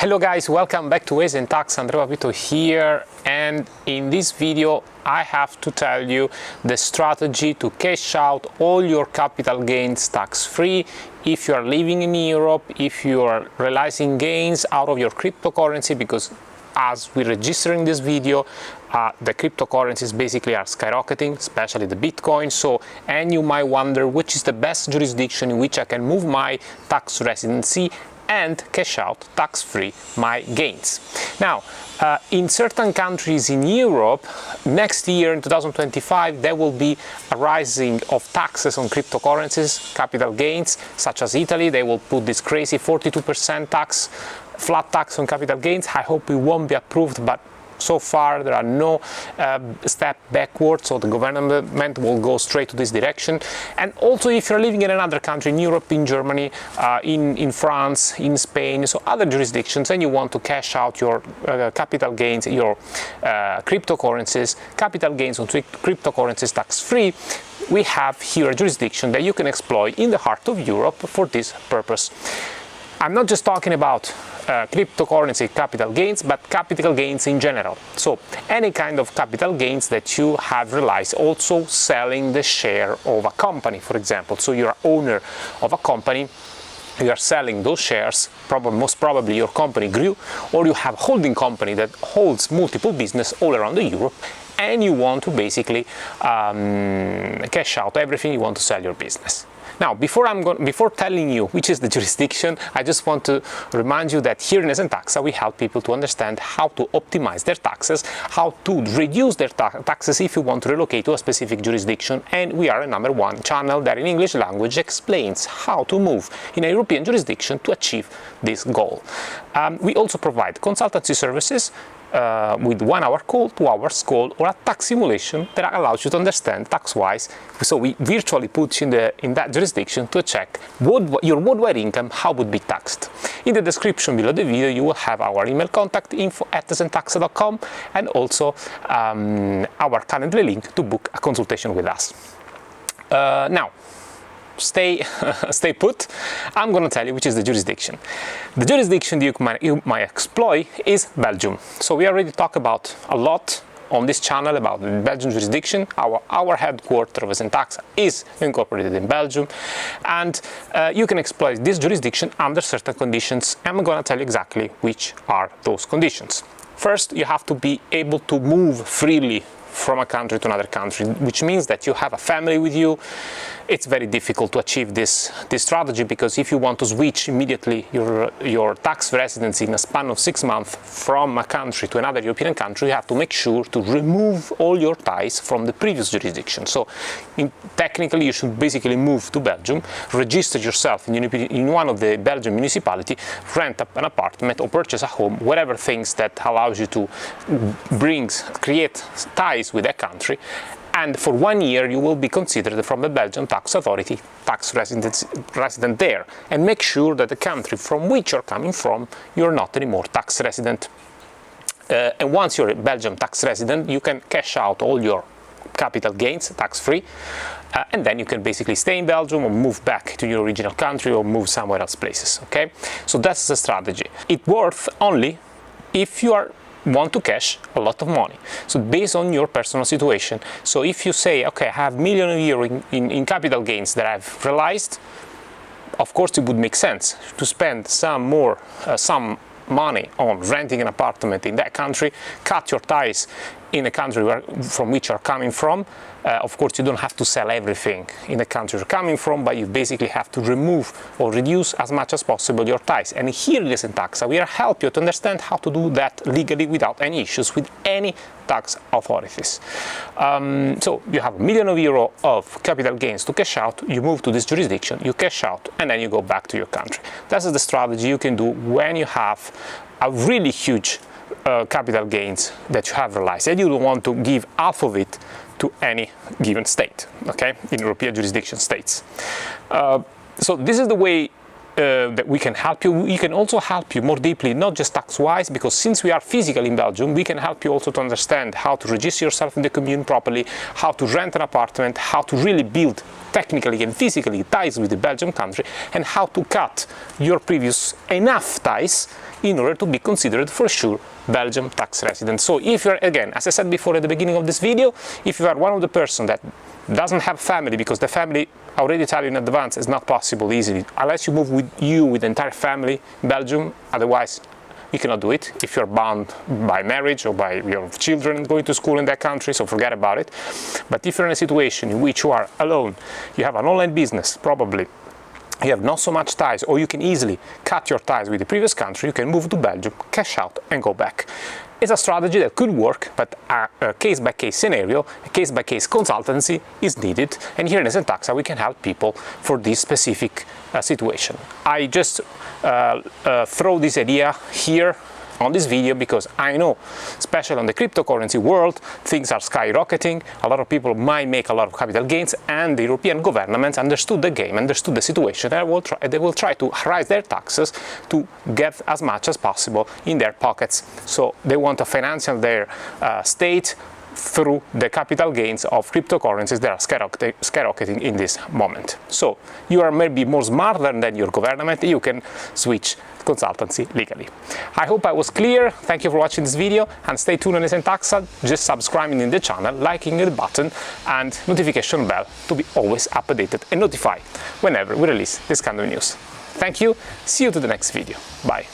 Hello guys, welcome back to ESENtaxa. Repurposed here, and in this video I have to tell you the strategy to cash out all your capital gains tax-free if you are living in Europe, if you are realizing gains out of your cryptocurrency, because as we register in this video, the cryptocurrencies basically are skyrocketing, especially the Bitcoin. And you might wonder which is the best jurisdiction in which I can move my tax residency and cash out tax-free my gains. Now, in certain countries in Europe, next year in 2025, there will be a rising of taxes on cryptocurrencies, capital gains, such as Italy. They will put this crazy 42% tax, flat tax on capital gains. I hope it won't be approved, but so far there are no step backwards, so the government will go straight to this direction. And also, if you're living in another country in Europe, in Germany, in France, in Spain, so other jurisdictions, and you want to cash out your capital gains, your cryptocurrencies, capital gains on cryptocurrencies tax-free, we have here a jurisdiction that you can exploit in the heart of Europe for this purpose. I'm not just talking about cryptocurrency capital gains, but capital gains in general. So any kind of capital gains that you have realized, also selling the share of a company, for example. So you're owner of a company, you are selling those shares, most probably your company grew, or you have a holding company that holds multiple business all around Europe, and you want to basically cash out everything, you want to sell your business. Now, before telling you which is the jurisdiction, I just want to remind you that here in ESENtaxa we help people to understand how to optimize their taxes, how to reduce their taxes if you want to relocate to a specific jurisdiction, and we are a #1 channel that in English language explains how to move in a European jurisdiction to achieve this goal. We also provide consultancy services with 1 hour call, 2 hours call, or a tax simulation that allows you to understand tax-wise. So we virtually put you in that jurisdiction to check your worldwide income, how would be taxed. In the description below the video, you will have our email contact, info@esentaxa.com, and also our Calendly link to book a consultation with us. Now, stay put. I'm going to tell you which is the jurisdiction. The jurisdiction that you might exploit is Belgium. So we already talked about a lot on this channel about the Belgian jurisdiction. Our headquarters of ESENtaxa is incorporated in Belgium, and you can exploit this jurisdiction under certain conditions. I'm going to tell you exactly which are those conditions. First, you have to be able to move freely from a country to another country, which means that you have a family with you. It's very difficult to achieve this strategy, because if you want to switch immediately your tax residency in a span of 6 months from a country to another European country, you have to make sure to remove all your ties from the previous jurisdiction. So technically you should basically move to Belgium, register yourself in one of the Belgian municipality, rent an apartment or purchase a home, whatever things that allows you to create ties with that country. And for 1 year you will be considered from the Belgian tax authority tax resident there, and make sure that the country from which you're coming from, you're not anymore tax resident. And once you're a Belgian tax resident, you can cash out all your capital gains tax-free, and then you can basically stay in Belgium or move back to your original country or move somewhere else places. Okay, so that's the strategy. It works only if you want to cash a lot of money, so based on your personal situation. So if you say, okay, I have millions of euros in capital gains that I've realized, of course it would make sense to spend some money on renting an apartment in that country, cut your ties in the country from which you're coming from. Of course, you don't have to sell everything in the country you're coming from, but you basically have to remove or reduce as much as possible your ties. And here in ESENtaxa, we help you to understand how to do that legally without any issues with any tax authorities. So you have €1 million of capital gains to cash out, you move to this jurisdiction, you cash out, and then you go back to your country. That is the strategy you can do when you have a really huge capital gains that you have realized, and you don't want to give half of it to any given state, okay, in European jurisdiction states. So this is the way that we can help you. We can also help you more deeply, not just tax-wise, because since we are physically in Belgium, we can help you also to understand how to register yourself in the commune properly, how to rent an apartment, how to really build technically and physically ties with the Belgian country, and how to cut your previous enough ties in order to be considered for sure Belgium tax resident. So if you're, again, as I said before at the beginning of this video, if you are one of the person that doesn't have family, because the family, I already tell you in advance, is not possible easily, unless you move with the entire family in Belgium, otherwise you cannot do it if you're bound by marriage or by your children going to school in that country, so forget about it. But if you're in a situation in which you are alone, you have an online business, probably, you have not so much ties, or you can easily cut your ties with the previous country, you can move to Belgium, cash out and go back. It's a strategy that could work, but a case-by-case scenario, a case-by-case consultancy is needed, and here in ESENtaxa we can help people for this specific situation. I just throw this idea here on this video because I know, especially on the cryptocurrency world, things are skyrocketing, a lot of people might make a lot of capital gains, and the European governments understood the game, understood the situation, and they will try to raise their taxes to get as much as possible in their pockets. So they want to finance their state through the capital gains of cryptocurrencies that are skyrocketing in this moment. So you are maybe more smarter than your government, you can switch consultancy legally. I hope I was clear. Thank you for watching this video, and stay tuned on ESENtaxa, just subscribing in the channel, liking the button and notification bell to be always updated and notified whenever we release this kind of news. Thank you, see you to the next video. Bye.